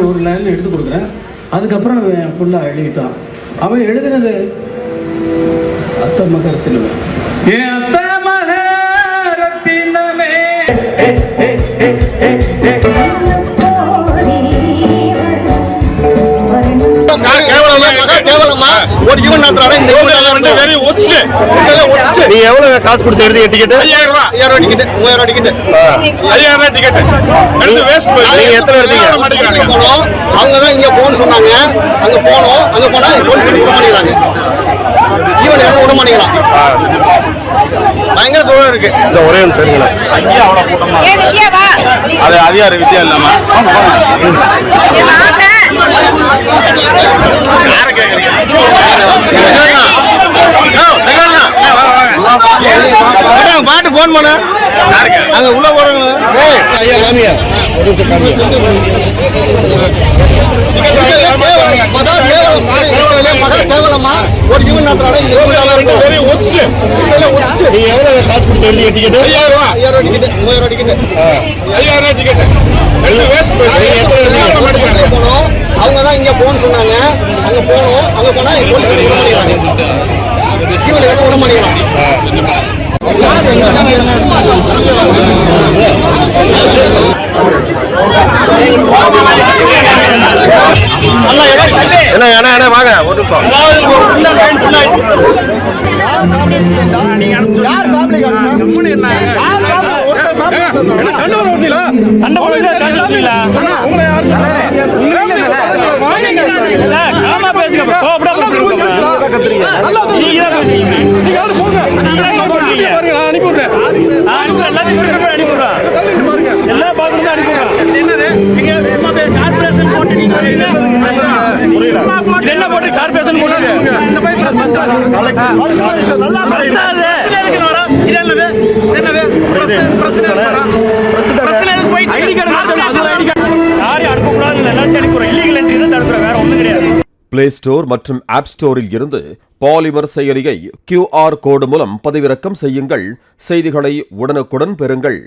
ஒரு லைன்ல எடுத்து கொடுக்குறேன். அதுக்கப்புறம் அவன் ஃபுல்லா எழுதிட்டான். அவன் எழுதினது அத்த மகரத்தினமே, என் அத்த மகரத்தினமே. நீ எவ்வளவு காசு கொடுத்து எழுதி டிக்கெட்? 5000 ரூபாய் டிக்கெட், 3000 ரூபாய் டிக்கெட், 5000 ரூபாய் டிக்கெட் எடுத்து வேஸ்ட் பண்ணி. நீங்க எத்தனை எடுத்தீங்க? அவங்க தான் இங்க போன்னு சொன்னாங்க. அங்க போனோம். அங்க போனா போலீஸ் விட மாட்டேங்கிறாங்க. ஈவன் விட மாட்டேங்கிறான். பயங்கர தூரம் இருக்கு. இந்த ஒரே சரிங்களா? ஐயா அவ்வளவு கூட்டமா அது அதிகார வித்தியா இல்லாம யார கேக்குறீங்க? பாட்டு போன் பண்ண அங்க உள்ள போறாங்க. ஐயா காமியா ஒரு நிமிஷம் காமியா. ஒரு யூன் நாட்றால இந்த வெரி ஒஸ்ட் ஒஸ்ட். நீ எவ்வளவு காசு கொடுத்து எழுதி டிக்கெட்? 5000 ரூபாய் டிக்கெட், 3000 ரூபாய் டிக்கெட், 5000 ரூபாய் டிக்கெட் எடுத்து வேஸ்ட் பண்ணி. போனோம். அவங்க தான் இங்க போன்னு சொன்னாங்க. அங்க போனோம். அங்க போனா போலீஸ் விட மாட்டேங்கிறாங்க. ஈவன் விட மாட்டேங்கிறான். என்ன வாங்க ஒரு பிளே ஸ்டோர் மற்றும் ஆப் ஸ்டோரில் இருந்து பாலிமர் செயலியை QR கோடு மூலம் பதிவிறக்கம் செய்யுங்கள். செய்திகளை உடனுக்குடன் பெறுங்கள்.